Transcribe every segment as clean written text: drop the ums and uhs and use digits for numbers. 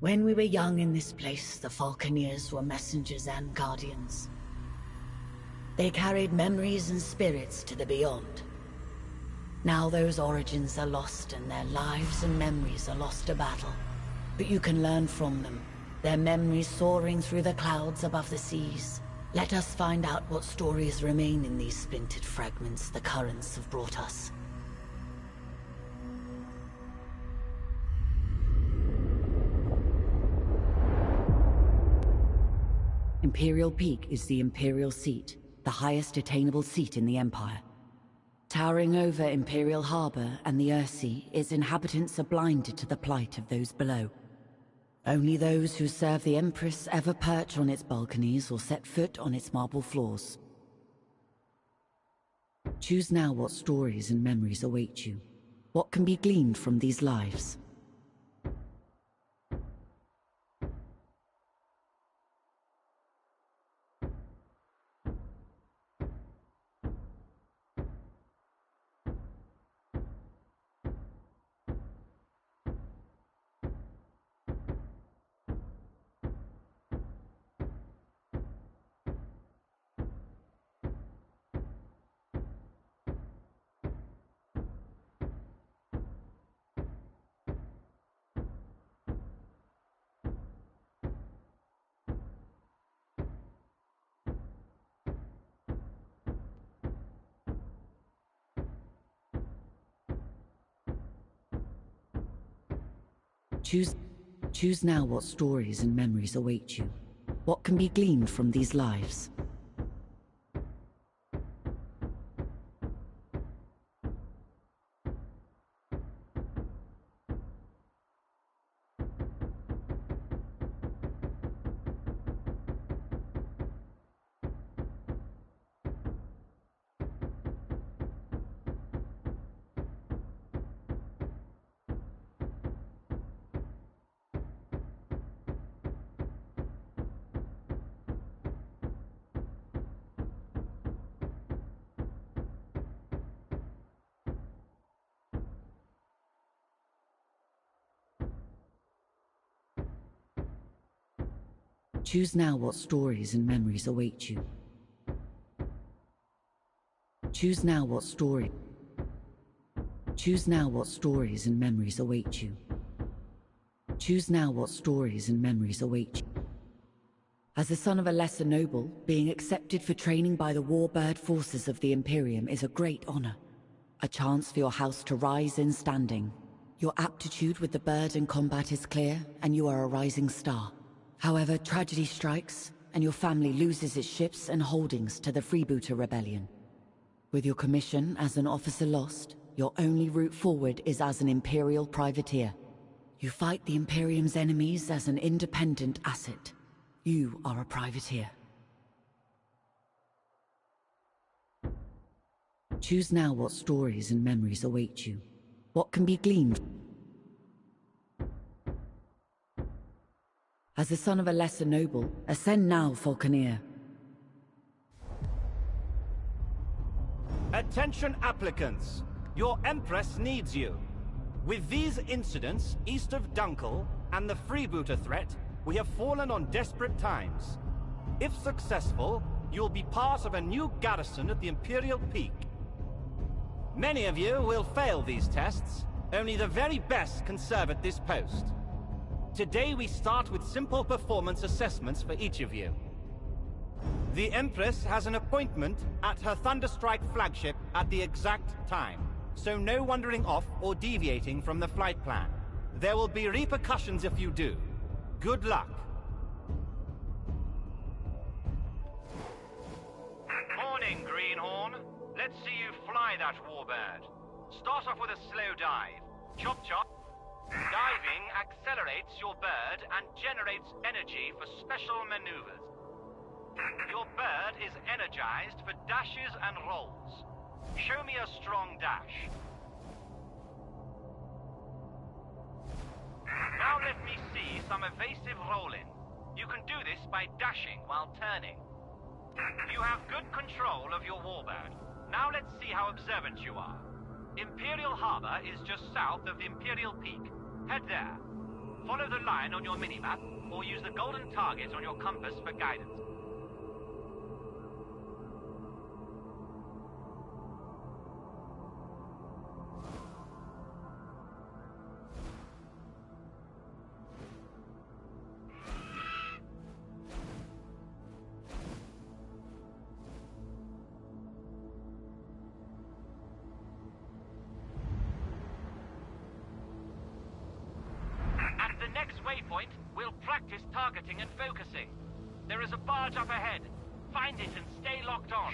When we were young in this place, the Falconeers were messengers and guardians. They carried memories and spirits to the beyond. Now those origins are lost and their lives and memories are lost to battle. But you can learn from them, their memories soaring through the clouds above the seas. Let us find out what stories remain in these splintered fragments the currents have brought us. Imperial Peak is the Imperial Seat, the highest attainable seat in the Empire. Towering over Imperial Harbor and the Earthsea, its inhabitants are blinded to the plight of those below. Only those who serve the Empress ever perch on its balconies or set foot on its marble floors. Choose now what stories and memories await you. What can be gleaned from these lives? Choose now what stories and memories await you. What can be gleaned from these lives? Choose now what stories and memories await you. Choose now what stories and memories await you. Choose now what stories and memories await you. As the son of a lesser noble, being accepted for training by the warbird forces of the Imperium is a great honor. A chance for your house to rise in standing. Your aptitude with the bird in combat is clear, and you are a rising star. However, tragedy strikes, and your family loses its ships and holdings to the Freebooter Rebellion. With your commission as an officer lost, your only route forward is as an Imperial privateer. You fight the Imperium's enemies as an independent asset. You are a privateer. Choose now what stories and memories await you. What can be gleaned? As the son of a lesser noble, ascend now, Falconeer. Attention applicants! Your Empress needs you. With these incidents east of Dunkel and the freebooter threat, we have fallen on desperate times. If successful, you'll be part of a new garrison at the Imperial Peak. Many of you will fail these tests. Only the very best can serve at this post. Today we start with simple performance assessments for each of you. The Empress has an appointment at her Thunderstrike flagship at the exact time, so no wandering off or deviating from the flight plan. There will be repercussions if you do. Good luck. Morning, Greenhorn. Let's see you fly that warbird. Start off with a slow dive. Chop chop. Diving accelerates your bird and generates energy for special maneuvers. Your bird is energized for dashes and rolls. Show me a strong dash. Now let me see some evasive rolling. You can do this by dashing while turning. You have good control of your warbird. Now let's see how observant you are. Imperial Harbor is just south of the Imperial Peak. Head there. Follow the line on your minimap, or use the golden target on your compass for guidance. At the next waypoint, we'll practice targeting and focusing. There is a barge up ahead. Find it and stay locked on.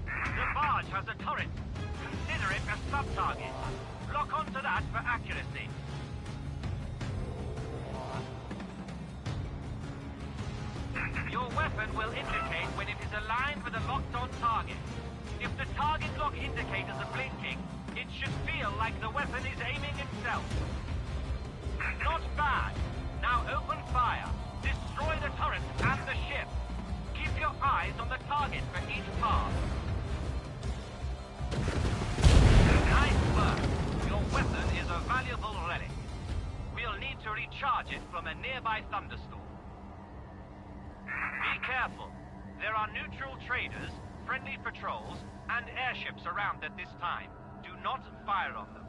The barge has a turret. Consider it a sub-target. Lock onto that for accuracy. Your weapon will indicate when it is aligned with a locked-on target. If the target lock indicators are blinking, it should feel like the weapon is aiming itself. Not bad. Now open fire. Destroy the turret and the ship. Keep your eyes on the target for each pass. Nice work. Your weapon is a valuable relic. We'll need to recharge it from a nearby thunderstorm. Be careful. There are neutral traders, friendly patrols, and airships around at this time. Do not fire on them.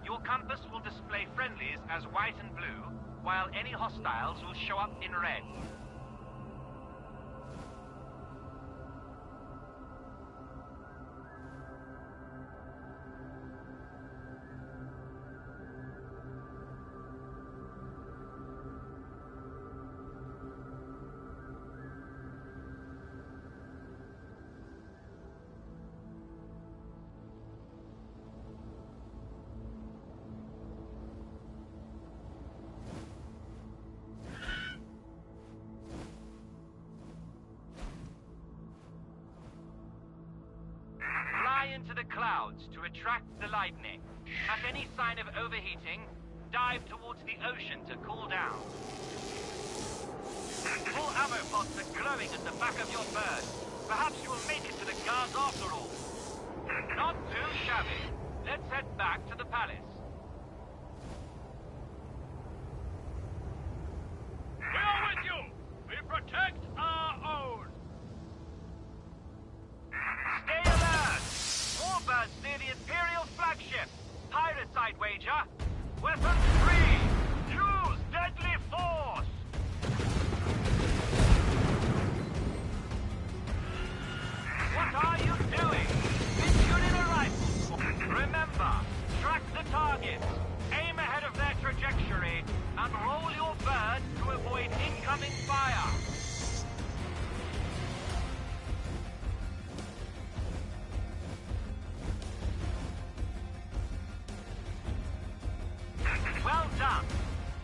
Your compass will display friendlies as white and blue, while any hostiles will show up in red. Into the clouds to attract the lightning. At any sign of overheating, dive towards the ocean to cool down. Full ammo pods are glowing at the back of your bird. Perhaps you will make it to the guards after all. Not too shabby. Let's head back to the palace. We are with you! We protect our own! Stay alert! Warbirds near the Imperial flagship. Pirate side wager. Weapons free. Use deadly force. What are you doing? Tune in a rifle. Remember, track the targets. Aim ahead of their trajectory and roll your bird to avoid incoming fire. Well done.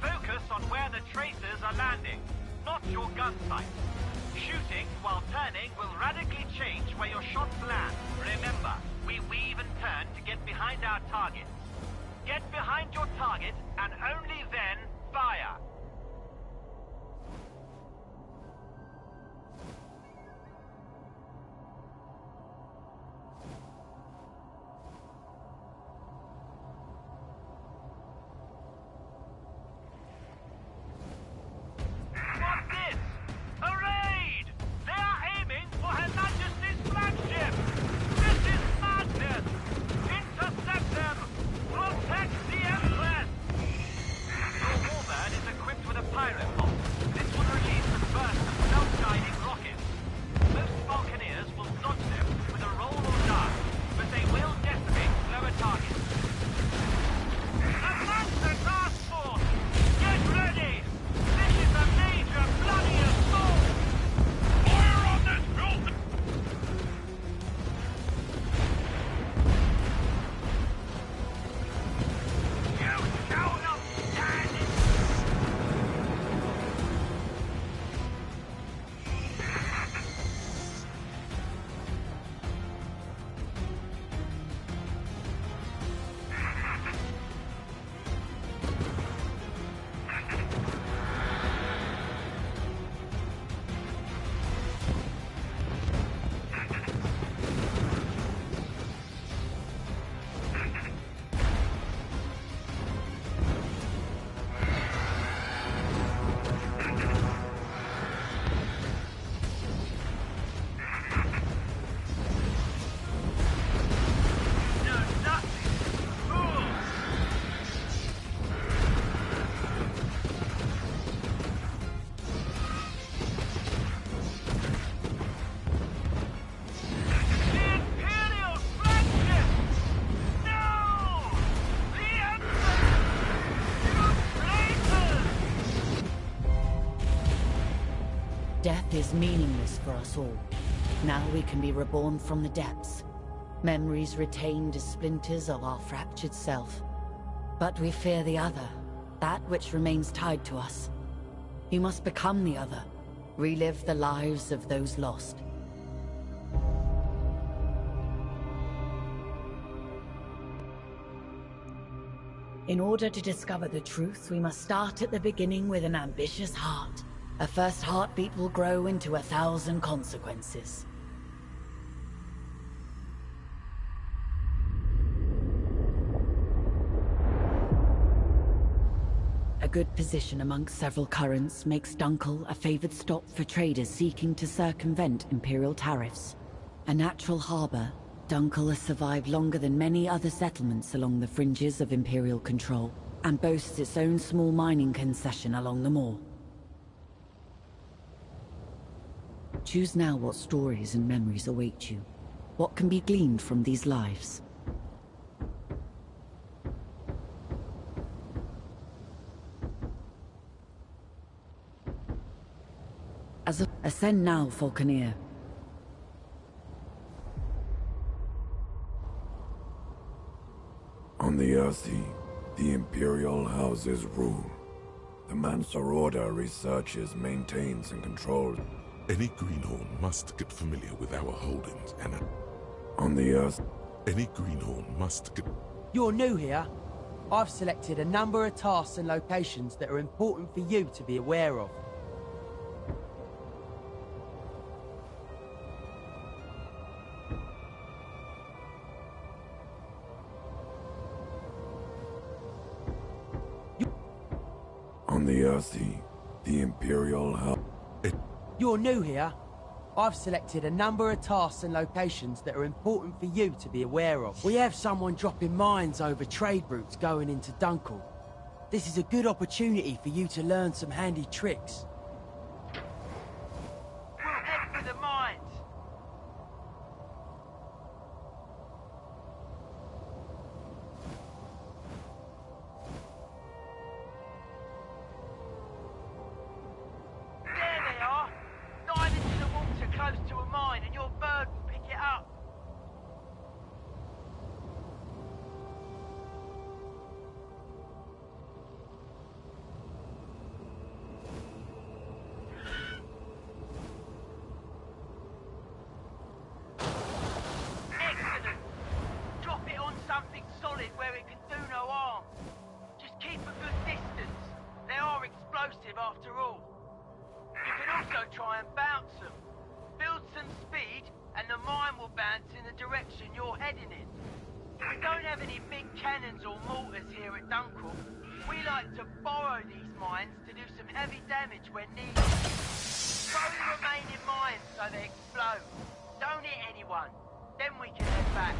Focus on where the tracers are landing, not your gun sight. Shooting while turning will radically change where your shots land. Remember, we weave and turn to get behind our targets. Get behind your target and only then fire. What's this? A raid! They are aiming for Her Majesty's flagship! This is madness! Intercept them! Protect the Empress! Your warbird is equipped is meaningless for us all. Now we can be reborn from the depths. Memories retained as splinters of our fractured self. But we fear the other, that which remains tied to us. You must become the other, relive the lives of those lost. In order to discover the truth, we must start at the beginning with an ambitious heart. A first heartbeat will grow into 1,000 consequences. A good position amongst several currents makes Dunkel a favored stop for traders seeking to circumvent Imperial tariffs. A natural harbor, Dunkel has survived longer than many other settlements along the fringes of Imperial control, and boasts its own small mining concession along the moor. Choose now what stories and memories await you. What can be gleaned from these lives? Ascend now, Falconeer. On the Earthy, the Imperial houses rule. The Mansa Order researches, maintains, and controls. Any greenhorn must get familiar with our holdings, and On the Earth, any greenhorn must get... You're new here. I've selected a number of tasks and locations that are important for you to be aware of. On the Earthy, the Imperial house. You're new here. I've selected a number of tasks and locations that are important for you to be aware of. We have someone dropping mines over trade routes going into Dunkel. This is a good opportunity for you to learn some handy tricks. We'll head for the mines. There they are. Dive into the water close to a mine and your bird will pick it up. Excellent. Drop it on something solid where it can do no harm. Just keep a good distance. They are explosive after all. You can also try and bounce them. Build some speed, and the mine will bounce in the direction you're heading in. We don't have any big cannons or mortars here at Dunkel. We like to borrow these mines to do some heavy damage when needed. Throw the remaining mines so they explode. Don't hit anyone. Then we can head back.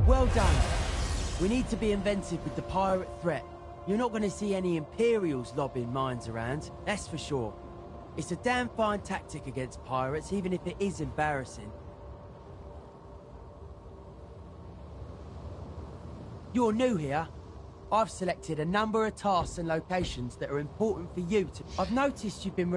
Well done. We need to be inventive with the pirate threat. You're not going to see any Imperials lobbing mines around, that's for sure. It's a damn fine tactic against pirates, even if it is embarrassing. You're new here. I've selected a number of tasks and locations that are important for you to... I've noticed you've been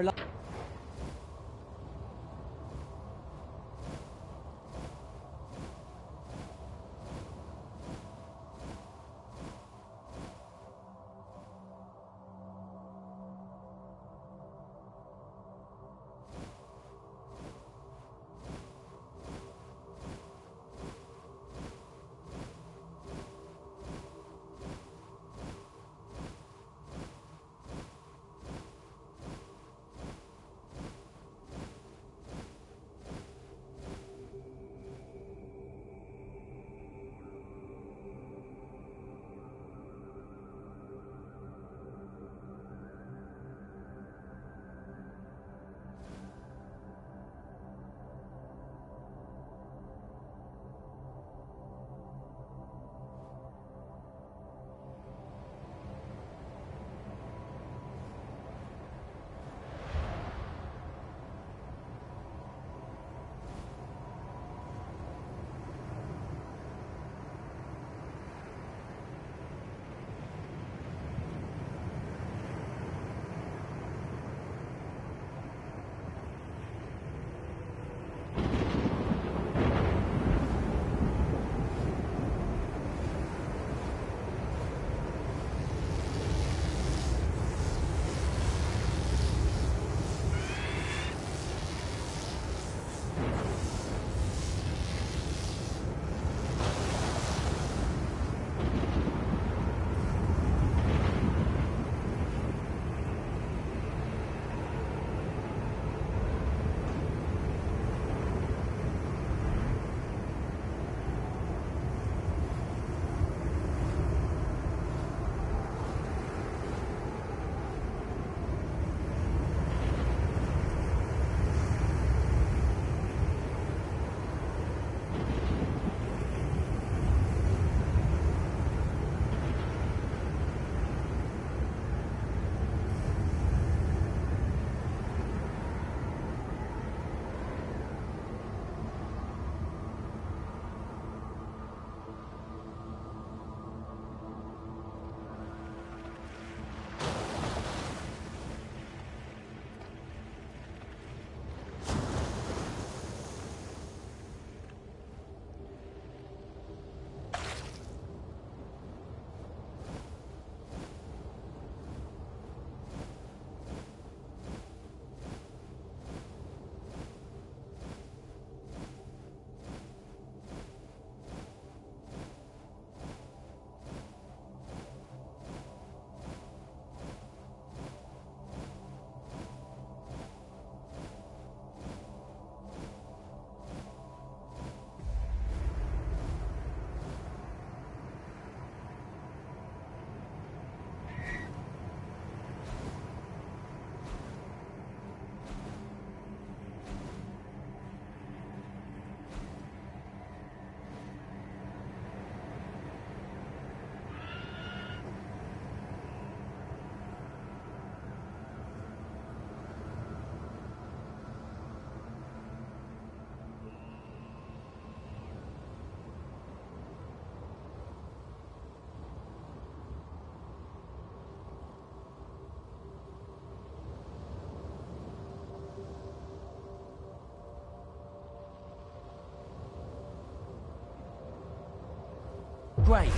Great.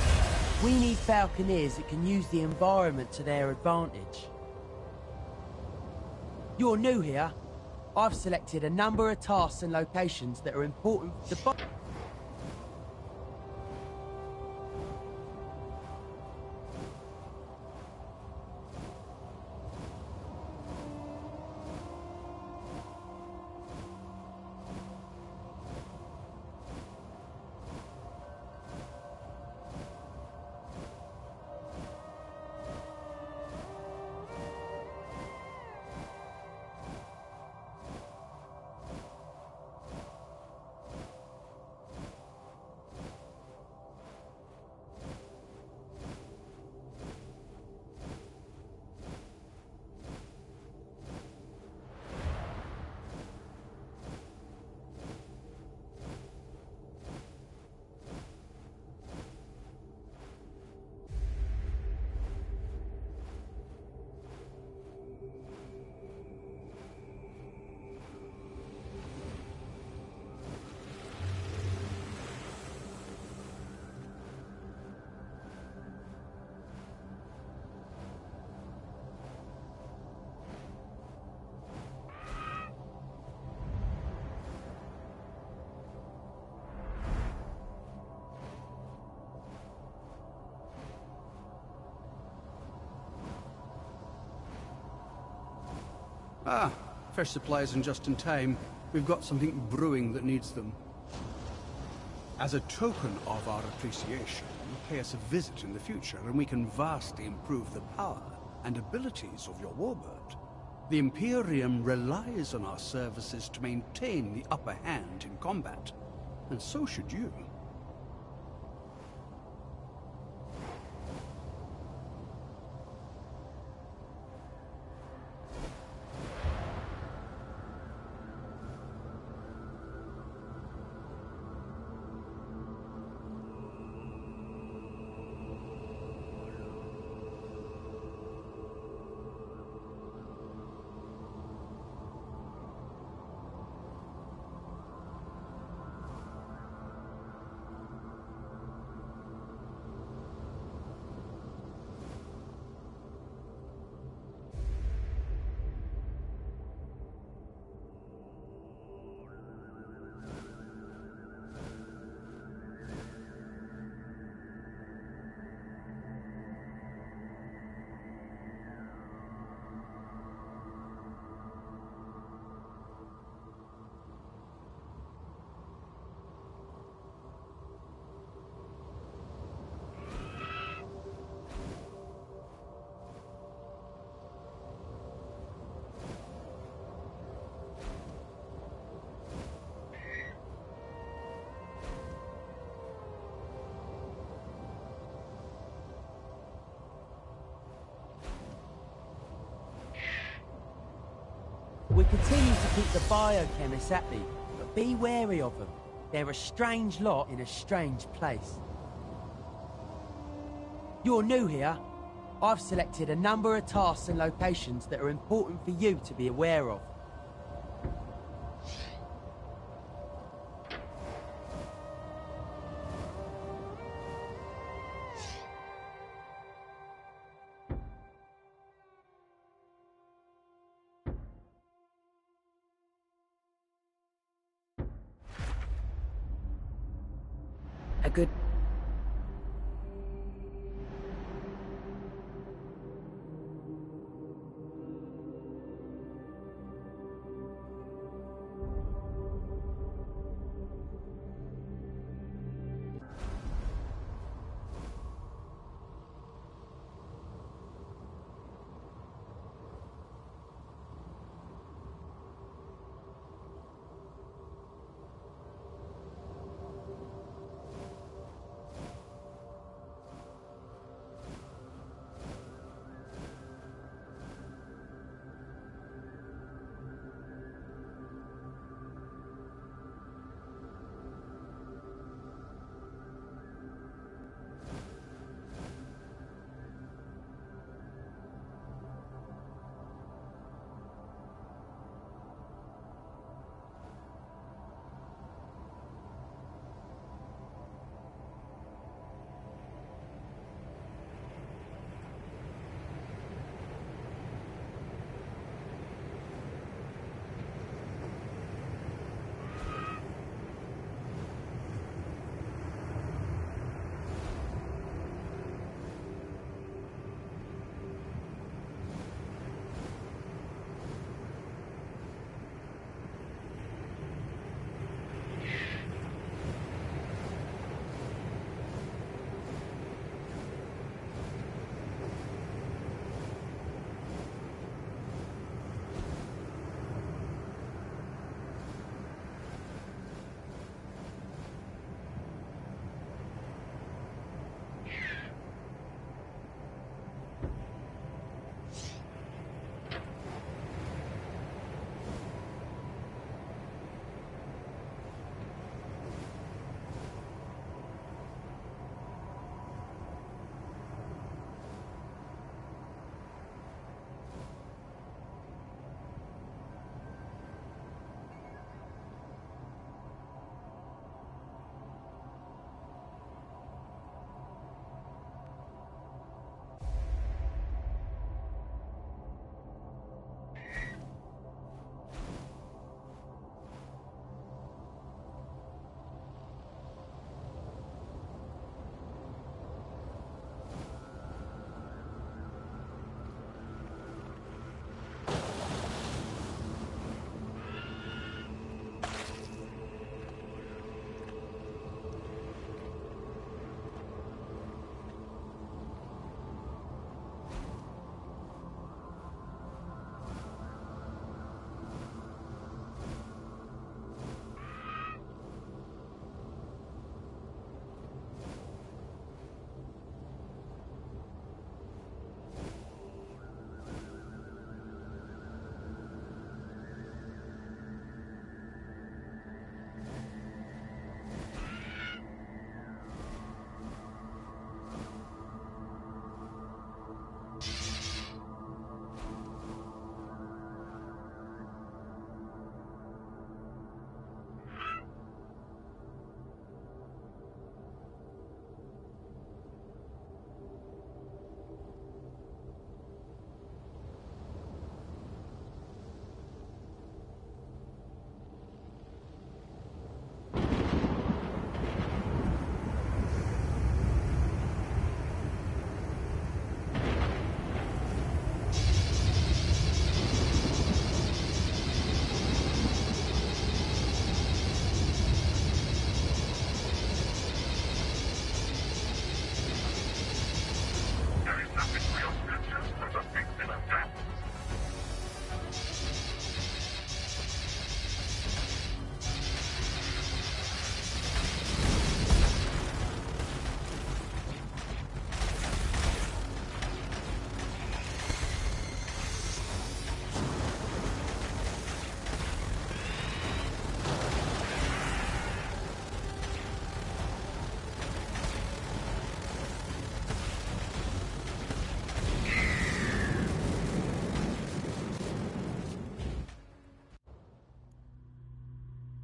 We need Falconeers that can use the environment to their advantage. You're new here. I've selected a number of tasks and locations that are important for the... Ah, fresh supplies and just in time. We've got something brewing that needs them. As a token of our appreciation, pay us a visit in the future and we can vastly improve the power and abilities of your warbird. The Imperium relies on our services to maintain the upper hand in combat, and so should you. We continue to keep the biochemists happy, but be wary of them. They're a strange lot in a strange place. You're new here. I've selected a number of tasks and locations that are important for you to be aware of. A good...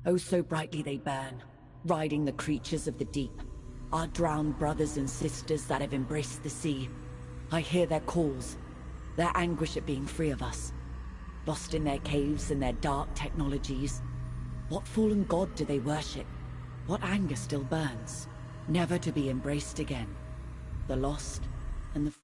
Oh, so brightly they burn, riding the creatures of the deep, our drowned brothers and sisters that have embraced the sea. I hear their calls, their anguish at being free of us, lost in their caves and their dark technologies. What fallen god do they worship? What anger still burns, never to be embraced again? The lost and the